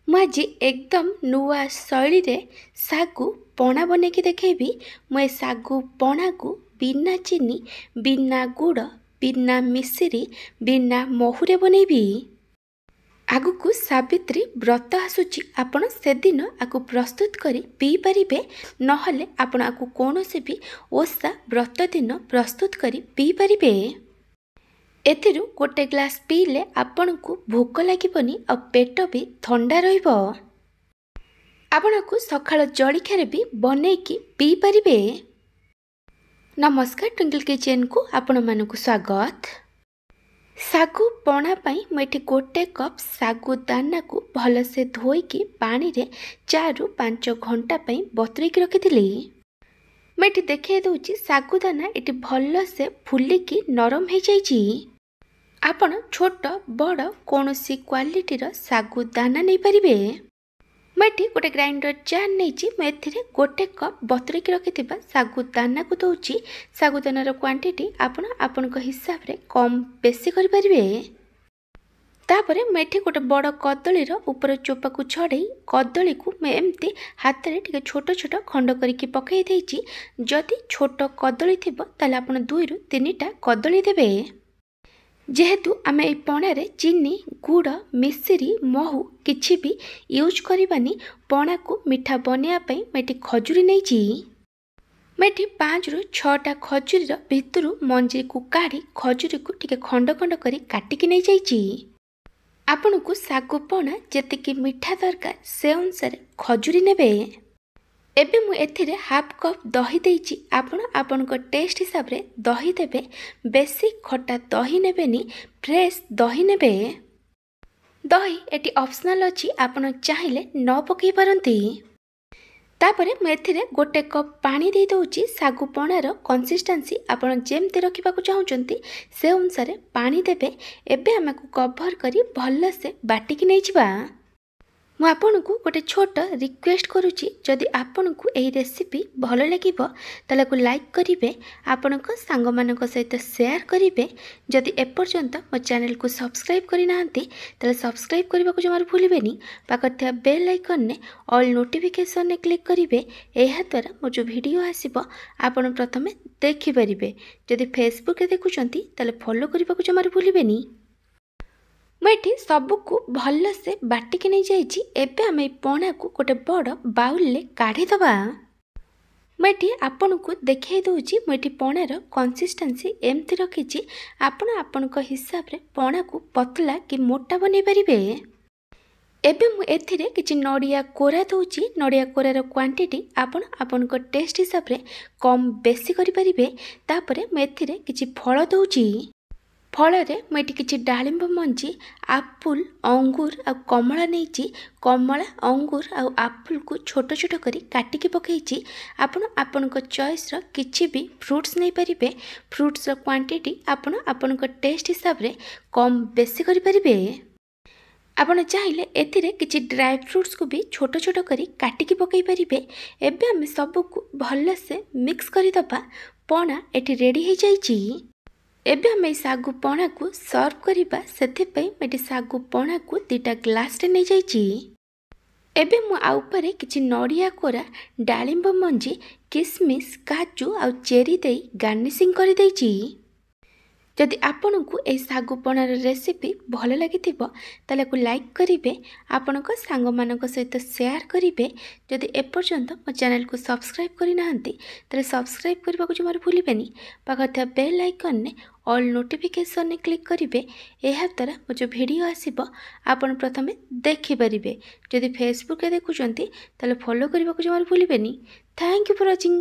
ମୁଁ ଆଜି ଏକଦମ ନୂଆ ଶୈଳୀରେ ଶାଗୁ ପଣା ବନେଇକି ଦେଖେଇବି। ମୁଁ ଏ ଶାଗୁ ପଣାକୁ ବିନା ଚିନି, ବିନା ଗୁଡ଼, ବିନା ମିଶ୍ରି, ବିନା ମହୁରେ ବନେଇବି। ଆଗକୁ ସାବିତ୍ରୀ ବ୍ରତ ଆସୁଛି। ଆପଣ ସେଦିନ ଆକୁ ପ୍ରସ୍ତୁତ କରି ପିଇ ପାରିବେ, ନହେଲେ ଆପଣ ଆକୁ କୌଣସି ବି ଓଷା ବ୍ରତ ଦିନ ପ୍ରସ୍ତୁତ କରି ପିଇ ପାରିବେ। ଏଥିରୁ ଗୋଟେ ଗ୍ଲାସ ପିଇଲେ ଆପଣଙ୍କୁ ଭୋକ ଲାଗିବନି ଆଉ ପେଟ ବି ଥଣ୍ଡା ରହିବ। ଆପଣଙ୍କୁ ସକାଳ ଜଳଖିଆରେ ବି ବନେଇକି ପିଇ ପାରିବେ। ନମସ୍କାର, ଟ୍ୱିଙ୍କଲ କିଚେନକୁ ଆପଣମାନଙ୍କୁ ସ୍ୱାଗତ। ଶାଗୁ ପଣା ପାଇଁ ମୁଁ ଏଠି ଗୋଟେ କପ୍ ଶାଗୁ ଦାନାକୁ ଭଲସେ ଧୋଇକି ପାଣିରେ 4 ରୁ 5 ଘଣ୍ଟା ପାଇଁ ବତୁରେଇକି ରଖିଥିଲି। ମୁଁ ଏଠି ଦେଖାଇ ଦେଉଛି ଶାଗୁ ଦାନା ଏଠି ଭଲସେ ଫୁଲିକି ନରମ ହେଇଯାଇଛି। ଆପଣ ଛୋଟ ବଡ଼ କୌଣସି କ୍ୱାଲିଟିର ଶାଗୁ ଦାନା ନେଇପାରିବେ। ମୁଁ ଏଠି ଗୋଟେ ଗ୍ରାଇଣ୍ଡର ଜାର୍ ନେଇଛି। ମୁଁ ଏଥିରେ ଗୋଟେ କପ୍ ବତୁରେଇକି ରଖିଥିବା ଶାଗୁ ଦାନାକୁ ଦେଉଛି। ଶାଗୁ ଦାନାର କ୍ୱାଣ୍ଟିଟି ଆପଣ ଆପଣଙ୍କ ହିସାବରେ କମ୍ ବେଶୀ କରିପାରିବେ। ତାପରେ ମୁଁ ଏଠି ଗୋଟେ ବଡ଼ କଦଳୀର ଉପର ଚୋପାକୁ ଛଡ଼େଇ କଦଳୀକୁ ମୁଁ ଏମିତି ହାତରେ ଟିକେ ଛୋଟ ଛୋଟ ଖଣ୍ଡ କରିକି ପକାଇ ଦେଇଛି। ଯଦି ଛୋଟ କଦଳୀ ଥିବ ତାହେଲେ ଆପଣ 2 ରୁ 3ଟା କଦଳୀ ଦେବେ। ଯେହେତୁ ଆମେ এই ପଣାରେ ଚିନି, ଗୁଡ଼, ମିଶ୍ରି, ମହୁ କିଛି ବି ୟୁଜ୍ କରିବାନି, ପଣାକୁ ମିଠା ବନେଇବା ପାଇଁ ମୁଁ ଏଠି ଖଜୁରୀ ନେଇଛି। ମୁଁ ଏଠି 5 ରୁ 6ଟା ଖଜୁରୀର ଭିତରୁ ମଞ୍ଜିକୁ କାଢ଼ି ଖଜୁରୀକୁ ଟିକେ ଖଣ୍ଡ ଖଣ୍ଡ କରି କାଟିକି ନେଇଯାଇଛି। ଆପଣଙ୍କୁ ଶାଗୁ ପଣା ଯେତିକି ମିଠା ଦରକାର ସେ ଅନୁସାରେ ଖଜୁରୀ ନେବେ। ଏବେ ମୁଁ ଏଥିରେ ହାଫ୍ କପ୍ ଦହି ଦେଇଛି। ଆପଣ ଆପଣଙ୍କ ଟେଷ୍ଟ ହିସାବରେ ଦହି ଦେବେ। ବେଶୀ ଖଟା ଦହି ନେବେନି, ଫ୍ରେଶ୍ ଦହି ନେବେ। ଦହି ଏଠି ଅପସନାଲ୍ ଅଛି, ଆପଣ ଚାହିଁଲେ ନ ପକାଇ ପାରନ୍ତି। ତାପରେ ମୁଁ ଏଥିରେ ଗୋଟେ କପ୍ ପାଣି ଦେଇ ଦେଉଛି। ଶାଗୁ ପଣାର କନସିଷ୍ଟାନ୍ସି ଆପଣ ଯେମିତି ରଖିବାକୁ ଚାହୁଁଛନ୍ତି ସେ ଅନୁସାରେ ପାଣି ଦେବେ। ଏବେ ଆମକୁ କଭର କରି ଭଲସେ ବାଟିକି ନେଇଯିବା। ମୁଁ ଆପଣଙ୍କୁ ଗୋଟେ ଛୋଟ ରିକ୍ୱେଷ୍ଟ କରୁଛି, ଯଦି ଆପଣଙ୍କୁ ଏହି ରେସିପି ଭଲ ଲାଗିବ ତାହେଲେ ଆକୁ ଲାଇକ୍ କରିବେ, ଆପଣଙ୍କ ସାଙ୍ଗମାନଙ୍କ ସହିତ ସେୟାର କରିବେ। ଯଦି ଏପର୍ଯ୍ୟନ୍ତ ମୋ ଚ୍ୟାନେଲକୁ ସବସ୍କ୍ରାଇବ୍ କରିନାହାନ୍ତି ତାହେଲେ ସବସ୍କ୍ରାଇବ୍ କରିବାକୁ ଜମାରୁ ଭୁଲିବେନି। ପାଖରେ ଥିବା ବେଲ୍ ଆଇକନ୍ରେ ଅଲ୍ ନୋଟିଫିକେସନ୍ରେ କ୍ଲିକ୍ କରିବେ। ଏହାଦ୍ୱାରା ମୋର ଯେଉଁ ଭିଡ଼ିଓ ଆସିବ ଆପଣ ପ୍ରଥମେ ଦେଖିପାରିବେ। ଯଦି ଫେସବୁକ୍ରେ ଦେଖୁଛନ୍ତି ତାହେଲେ ଫଲୋ କରିବାକୁ ଜମାରୁ ଭୁଲିବେନି। ମୁଁ ଏଠି ସବୁକୁ ଭଲସେ ବାଟିକି ନେଇଯାଇଛି। ଏବେ ଆମେ এই ପଣାକୁ ଗୋଟେ ବଡ଼ ବାଉଲରେ କାଢ଼ିଦେବା। ମୁଁ ଏଠି ଆପଣଙ୍କୁ ଦେଖାଇ ଦେଉଛି। ମୁଁ ଏଠି ପଣାର କନସିଷ୍ଟାନ୍ସି ଏମିତି ରଖିଛି। ଆପଣ ଆପଣଙ୍କ ହିସାବରେ ପଣାକୁ ପତଳା କି ମୋଟା ବନେଇ ପାରିବେ। ଏବେ ମୁଁ ଏଥିରେ କିଛି ନଡ଼ିଆ କୋରା ଦେଉଛି। ନଡ଼ିଆ କୋରାର କ୍ୱାଣ୍ଟିଟି ଆପଣ ଆପଣଙ୍କ ଟେଷ୍ଟ ହିସାବରେ କମ୍ ବେଶୀ କରିପାରିବେ। ତାପରେ ମୁଁ ଏଥିରେ କିଛି ଫଳ ଦେଉଛି। ଫଳରେ ମୁଁ ଏଠି କିଛି ଡାଳିମ୍ବ ମଞ୍ଜି, ଆପୁଲ, ଅଙ୍ଗୁର ଆଉ କମଳା ନେଇଛି। କମଳା, ଅଙ୍ଗୁର ଆଉ ଆପୁଲକୁ ଛୋଟ ଛୋଟ କରି କାଟିକି ପକାଇଛି। ଆପଣ ଆପଣଙ୍କ ଚଏସ୍ର କିଛି ବି ଫ୍ରୁଟ୍ସ ନେଇପାରିବେ। ଫ୍ରୁଟ୍ସର କ୍ୱାଣ୍ଟିଟି ଆପଣ ଆପଣଙ୍କ ଟେଷ୍ଟ ହିସାବରେ କମ୍ ବେଶୀ କରିପାରିବେ। ଆପଣ ଚାହିଁଲେ ଏଥିରେ କିଛି ଡ୍ରାଏ ଫ୍ରୁଟ୍ସକୁ ବି ଛୋଟ ଛୋଟ କରି କାଟିକି ପକାଇ ପାରିବେ। ଏବେ ଆମେ ସବୁକୁ ଭଲସେ ମିକ୍ସ କରିଦେବା। ପଣା ଏଠି ରେଡ଼ି ହେଇଯାଇଛି। ଏବେ ଆମେ এই ଶାଗୁ ପଣାକୁ ସର୍ଭ କରିବା। ସେଥିପାଇଁ ମୁଁ ଏଠି ଶାଗୁ ପଣାକୁ 2ଟା ଗ୍ଲାସରେ ନେଇଯାଇଛି। ଏବେ ମୁଁ ଆଉ ଉପରେ କିଛି ନଡ଼ିଆ କୋରା, ଡାଳିମ୍ବ ମଞ୍ଜି, କିସମିସ୍, କାଜୁ ଆଉ ଚେରି ଦେଇ ଗାର୍ନିସିଂ କରିଦେଇଛି। ଯଦି ଆପଣଙ୍କୁ ଏହି ଶାଗୁ ପଣାର ରେସିପି ଭଲ ଲାଗିଥିବ ତାହେଲେ ଆକୁ ଲାଇକ୍ କରିବେ, ଆପଣଙ୍କ ସାଙ୍ଗମାନଙ୍କ ସହିତ ସେୟାର କରିବେ। ଯଦି ଏପର୍ଯ୍ୟନ୍ତ ମୋ ଚ୍ୟାନେଲକୁ ସବସ୍କ୍ରାଇବ୍ କରିନାହାନ୍ତି ତାହେଲେ ସବସ୍କ୍ରାଇବ୍ କରିବାକୁ ଜମାରୁ ଭୁଲିବେନି। ପାଖରେ ଥିବା ବେଲ୍ ଆଇକନ୍ରେ ଅଲ୍ ନୋଟିଫିକେସନ୍ରେ କ୍ଲିକ୍ କରିବେ। ଏହାଦ୍ୱାରା ମୋ ଯେଉଁ ଭିଡ଼ିଓ ଆସିବ ଆପଣ ପ୍ରଥମେ ଦେଖିପାରିବେ। ଯଦି ଫେସବୁକ୍ରେ ଦେଖୁଛନ୍ତି ତାହେଲେ ଫଲୋ କରିବାକୁ ଜମାରୁ ଭୁଲିବେନି। Thank you for watching.